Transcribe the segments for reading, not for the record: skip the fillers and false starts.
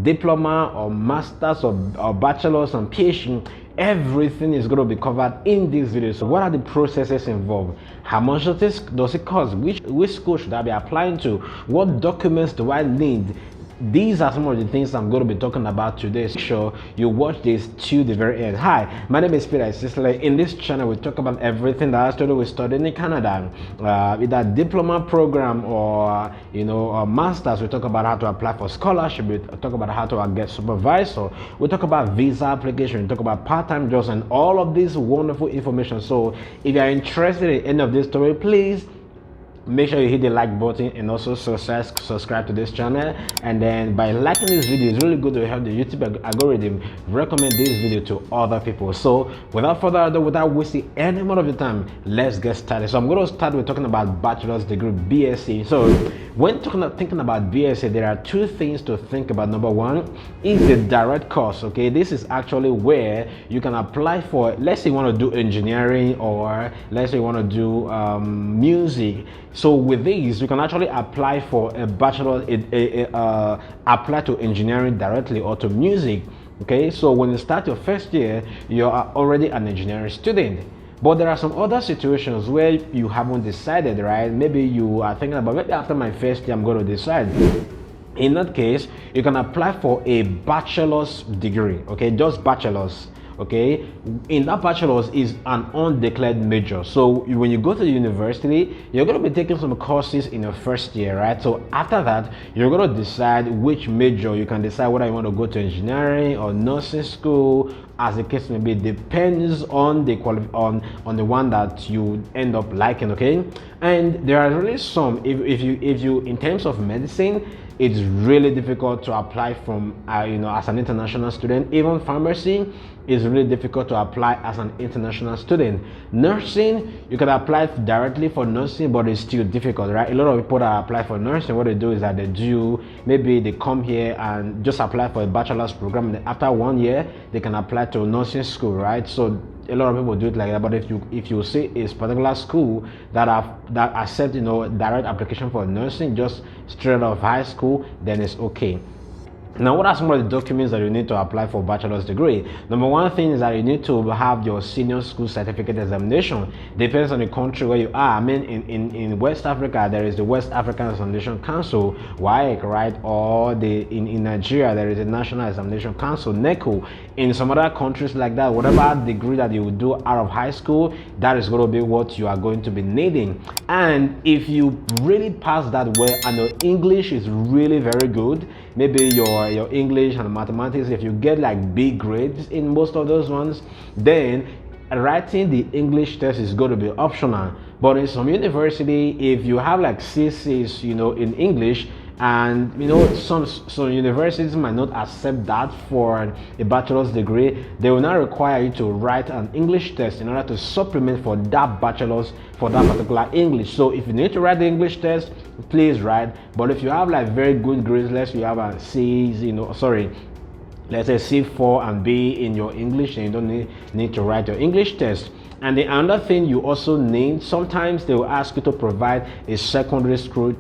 diploma or masters or bachelors and PhD, everything is going to be covered in this video. So what are the processes involved? How much does it cost? Which school should I be applying to? What documents do I need? These are some of the things I'm going to be talking about today. So make sure you watch this to the very end. Hi, my name is Peter Cicely. In this channel, we talk about everything that has to do with studying in Canada, either diploma program or masters. We talk about how to apply for scholarship. We talk about how to get supervisor. We talk about visa application. We talk about part-time jobs and all of this wonderful information. So if you are interested in any of this story, please make sure you hit the like button and also subscribe to this channel. And then by liking this video, it's really good to help the YouTube algorithm recommend this video to other people. So without further ado, without wasting any more of your time, let's get started. So I'm going to start with talking about bachelor's degree, BSc. So when thinking about BSc, there are two things to think about. Number one is the direct course. Okay, this is actually where you can apply for, let's say you want to do engineering, or let's say you want to do music. So with these, you can actually apply for a bachelor, apply to engineering directly or to music. Okay, so when you start your first year, you are already an engineering student. But there are some other situations where you haven't decided, right? Maybe you are thinking about, maybe after my first year, I'm going to decide. In that case, you can apply for a bachelor's degree, okay, just bachelor's. Okay, in that bachelor's is an undeclared major. So when you go to the university, you're going to be taking some courses in your first year, right? So after that, you're going to decide which major. You can decide whether you want to go to engineering or nursing school, as the case may be. Depends on the on the one that you end up liking. Okay, and there are really some, if you in terms of medicine, it's really difficult to apply from as an international student. Even pharmacy is really difficult to apply as an international student. Nursing, you can apply directly for nursing, but it's still difficult, right? A lot of people that apply for nursing, what they do is that maybe they come here and just apply for a bachelor's program, and after 1 year they can apply to nursing school, right? So a lot of people do it like that. But if you see a particular school that accept direct application for nursing just straight out of high school, then it's okay. Now, what are some of the documents that you need to apply for bachelor's degree? Number one thing is that you need to have your senior school certificate examination. Depends on the country where you are. I mean, in West Africa, there is the West African Examination Council, WAEC, right? Or in Nigeria, there is the National Examination Council, NECO. In some other countries like that, whatever degree that you do out of high school, that is going to be what you are going to be needing. And if you really pass that well and your English is really very good, maybe your English and mathematics, if you get like B grades in most of those ones, then writing the English test is going to be optional. But in some university, if you have like CCs, in English, and some universities might not accept that for a bachelor's degree, they will not require you to write an English test in order to supplement for that bachelor's, for that particular English. So if you need to write the English test, please write. But if you have like very good grades, let's say you have a C's, let's say C4 and B in your English, and you don't need to write your English test. And the other thing you also need, sometimes they will ask you to provide a secondary school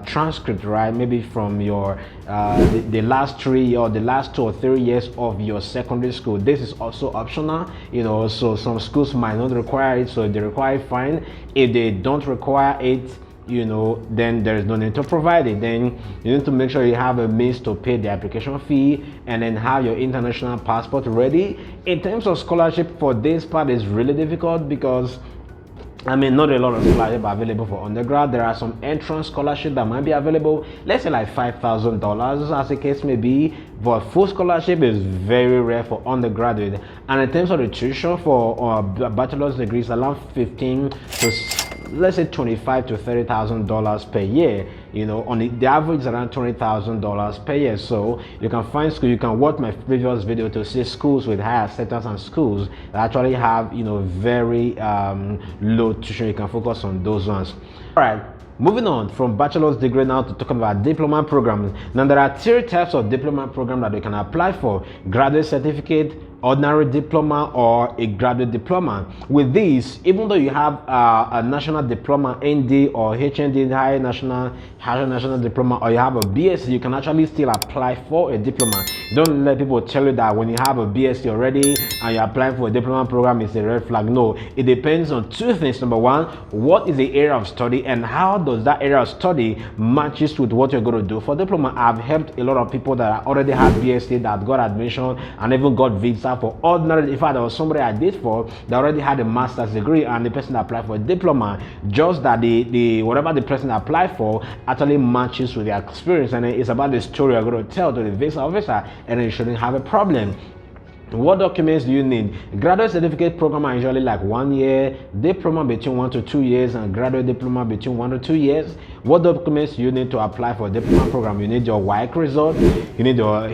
transcript, right? Maybe from your the last 3 or the last 2 or 3 years of your secondary school. This is also optional, so some schools might not require it. So if they require it, fine. If they don't require it, then there is no need to provide it. Then you need to make sure you have a means to pay the application fee, and then have your international passport ready. In terms of scholarship, for this part is really difficult because not a lot of scholarships are available for undergrad. There are some entrance scholarships that might be available, let's say like $5,000 as the case may be, but full scholarship is very rare for undergraduate. And in terms of the tuition for bachelor's degrees, around 15 to let's say $25,000 to $30,000 per year. On the average is around $20,000 per year. So you can find school. You can watch my previous video to see schools with higher acceptance and schools that actually have very low tuition. You can focus on those ones. All right. Moving on from bachelor's degree now to talk about diploma programs. Now there are 3 types of diploma program that you can apply for: graduate certificate, ordinary diploma or a graduate diploma. With this, even though you have a national diploma, ND or HND, higher national diploma, or you have a BSc, you can actually still apply for a diploma. Don't let people tell you that when you have a BSc already and you're applying for a diploma program, it's a red flag. No, it depends on two things. Number one, what is the area of study and how does that area of study matches with what you're going to do for diploma. I've helped a lot of people that already had BSc that got admission and even got visa for ordinary. In fact, there was somebody I did for that already had a master's degree and the person applied for a diploma, just that the whatever the person applied for actually matches with their experience, and it's about the story you're going to tell to the visa officer, and you shouldn't have a problem. What documents do you need? Graduate certificate program are usually like 1 year, diploma between 1 to 2 years, and graduate diploma between 1 to 2 years. What documents do you need to apply for a diploma program? You need your WAEC result, you need your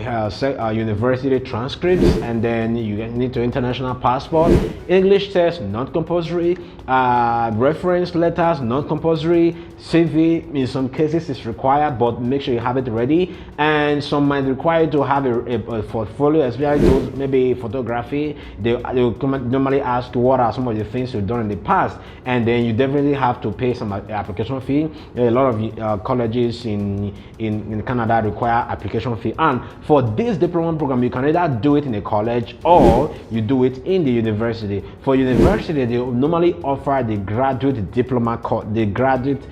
university transcripts, and then you need your international passport, English test, not compulsory, reference letters, not compulsory, CV in some cases is required, but make sure you have it ready, and some might require you to have a portfolio, especially those maybe photography. They will normally ask you what are some of the things you've done in the past, and then you definitely have to pay some application fee. A lot of colleges in Canada require application fee, and for this diploma program you can either do it in a college or you do it in the university. For university, they normally offer the graduate diploma, graduate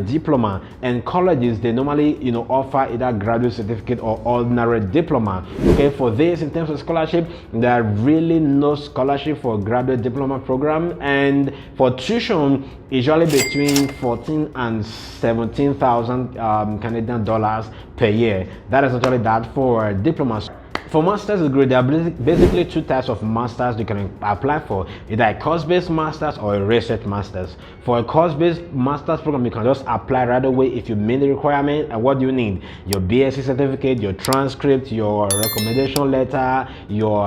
diploma, and colleges they normally offer either graduate certificate or ordinary diploma. Okay, for this, in terms of scholarship, there are really no scholarship for graduate diploma program, and for tuition usually between 14 and 17,000 Canadian dollars per year. That is actually that for diplomas. For master's degree, there are basically two types of masters you can apply for, either a course-based master's or a research master's. For a course-based master's program, you can just apply right away if you meet the requirement. And what do you need? Your BSc certificate, your transcript, your recommendation letter, your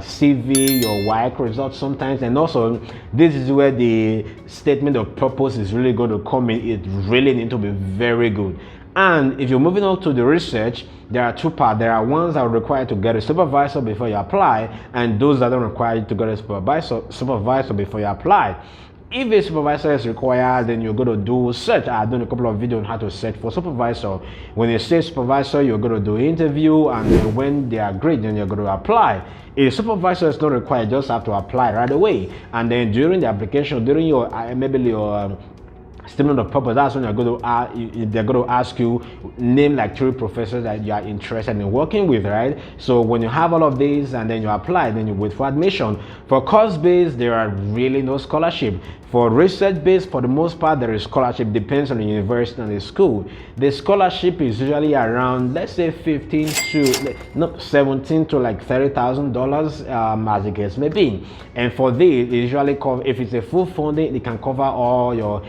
CV, your WAEC results sometimes, and also this is where the statement of purpose is really going to come in. It really needs to be very good. And if you're moving on to the research, there are two parts. There are ones that are required to get a supervisor before you apply, and those that don't require you to get a supervisor before you apply. If a supervisor is required, then you're going to do search. I've done a couple of videos on how to search for supervisor. When you say supervisor, you're going to do interview, and then when they are great, then you're going to apply. If a supervisor is not required, you just have to apply right away. And then during the application, during your maybe your statement of purpose, that's when they're going to ask you name like 3 professors that you are interested in working with, right? So when you have all of these and then you apply, then you wait for admission. For course based, there are really no scholarship. For research based, for the most part, there is scholarship. Depends on the university and the school. The scholarship is usually around, let's say, 15 to 17 to like $30,000 as the case may be. And for this, it usually cover, if it's a full funding, it can cover all your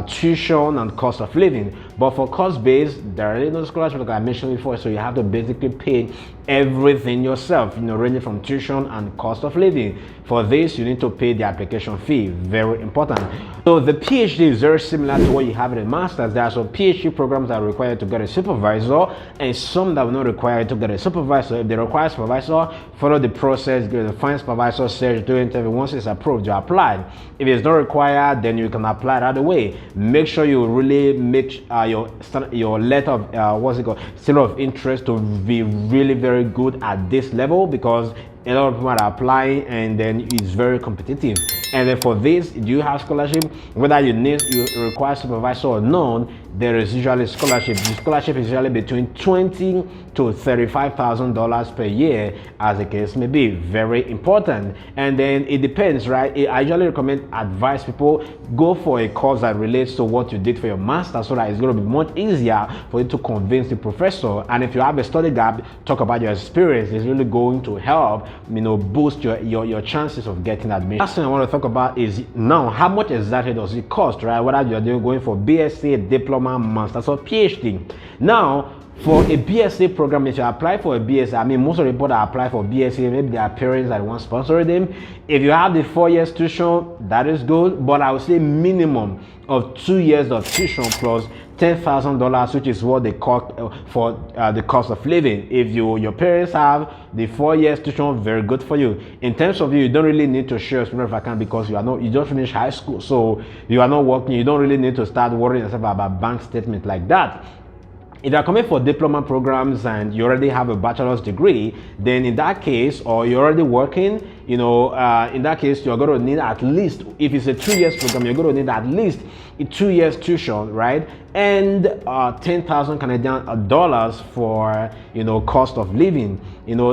tuition and cost of living. But for course based, there are no scholarship like I mentioned before, so you have to basically pay everything yourself, ranging from tuition and cost of living. For this, you need to pay the application fee. Very important. So the PhD is very similar to what you have in a master's. There are some PhD programs that are required to get a supervisor, and some that will not require you to get a supervisor. If they require a supervisor, follow the process, go to the find supervisor, search, do interview. Once it's approved, you apply. If it's not required, then you can apply right away. Make sure you really make your letter of statement of interest to be really very good at this level, because a lot of people are applying and then it's very competitive. And then for this, do you have scholarship? Whether you require supervisor or not, there is usually scholarship. The scholarship is usually between $20,000 to $35,000 per year, as the case may be. Very important. And then it depends, right? I usually advise people go for a course that relates to what you did for your master, so that it's going to be much easier for you to convince the professor. And if you have a study gap, talk about your experience. It's really going to help boost your chances of getting admission. Last thing I want to talk about is now how much exactly does it cost, right? Whether you're going for BSc, diploma, master's, or PhD. Now, for a BSc program, if you apply for a BSc, most of the people that apply for BSc, maybe their parents that want to sponsor them. If you have the 4 years tuition, that is good, but I would say minimum of 2 years of tuition plus $10,000, which is what they cost for the cost of living. If your parents have the 4 years tuition, very good for you. In terms of you don't really need to share your student account because you just finished high school, so you are not working. You don't really need to start worrying yourself about bank statement like that. If you're coming for diploma programs and you already have a bachelor's degree, then in that case, or you're already working, in that case, you're going to need at least, if it's a 2 years program, you're going to need at least a 2 years tuition, right? And 10,000 Canadian dollars for, cost of living,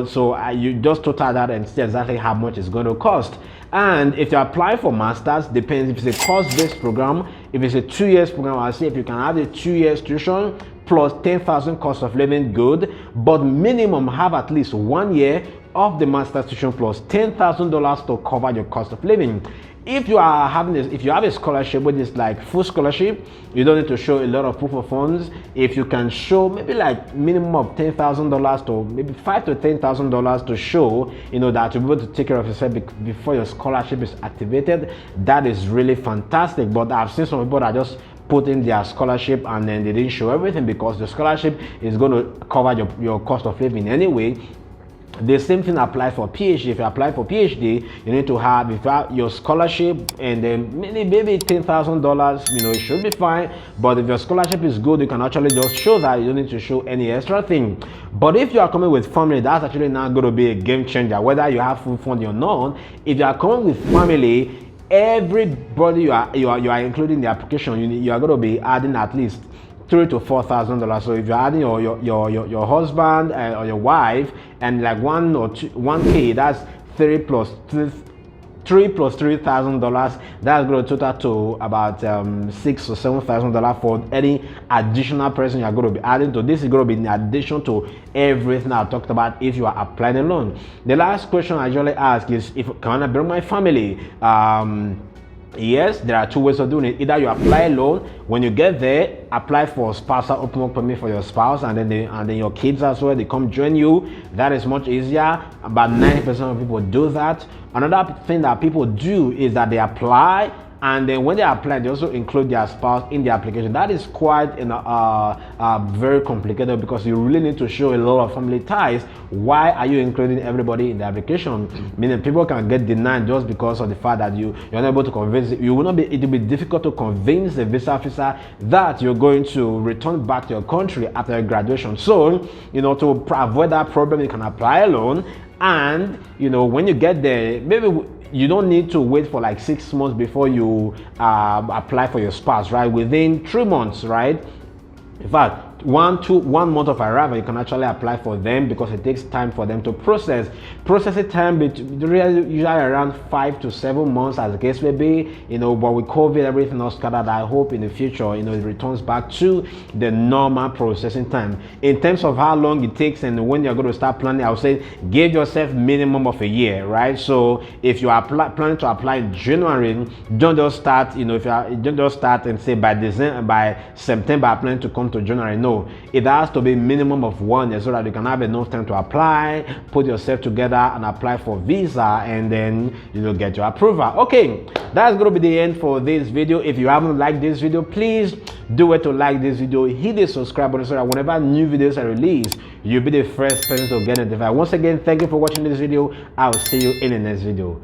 so you just total that and see exactly how much it's going to cost. And if you apply for masters, depends if it's a course-based program. If it's a 2 years program, I'll say if you can have a 2 years tuition plus 10,000 cost of living, good, but minimum have at least 1 year of the master's tuition plus $10,000 to cover your cost of living. If you have a scholarship, which is like full scholarship, you don't need to show a lot of proof of funds. If you can show maybe like minimum of $10,000 to maybe $5,000 to $10,000 to show, that you'll be able to take care of yourself before your scholarship is activated, that is really fantastic. But I've seen some people that just put in their scholarship and then they didn't show everything because the scholarship is going to cover your cost of living anyway. The same thing applies for PhD. If you apply for PhD, you need to have, if you have your scholarship and then maybe $10,000, it should be fine. But if your scholarship is good, you can actually just show that. You don't need to show any extra thing. But if you are coming with family, that's actually not going to be a game changer, whether you have full funding or not. If you are coming with family, everybody you are including in the application, you are going to be adding at least $3,000 to $4,000. So if you're adding your husband or your wife and like $1K, that's $3,000 plus $3,000. That's going to total to about $6,000 or $7,000 for any additional person you're going to be adding to. This is going to be in addition to everything I talked about if you are applying a loan. The last question I usually ask is, can I bring my family? Yes, there are two ways of doing it. Either you apply a loan, when you get there, apply for spousal open work permit for your spouse, and then your kids as well, they come join you. That is much easier. About 90% of people do that. Another thing that people do is that they apply, and then when they apply, they also include their spouse in the application. That is quite very complicated because you really need to show a lot of family ties. Why are you including everybody in the application? Meaning people can get denied just because of the fact that you're not able to convince. It will be difficult to convince the visa officer that you're going to return back to your country after your graduation. So, to avoid that problem, you can apply a loan, and when you get there, maybe you don't need to wait for like 6 months before you apply for your spouse, right? Within 3 months, right? In fact, 1 month of arrival, you can actually apply for them because it takes time for them to process. Processing time usually around 5 to 7 months, as the case may be. But with COVID, everything else scattered. I hope in the future, it returns back to the normal processing time. In terms of how long it takes and when you're going to start planning, I would say give yourself minimum of a year, right? So if you are planning to apply in January, don't just start. Don't just start and say by September I plan to come to January. No. It has to be minimum of 1 year so that you can have enough time to apply, put yourself together and apply for visa, and then get your approval. Okay, that's going to be the end for this video. If you haven't liked this video, please do it to like this video, hit the subscribe button so that whenever new videos are released, you'll be the first person to get notified. Once again, thank you for watching this video. I'll see you in the next video.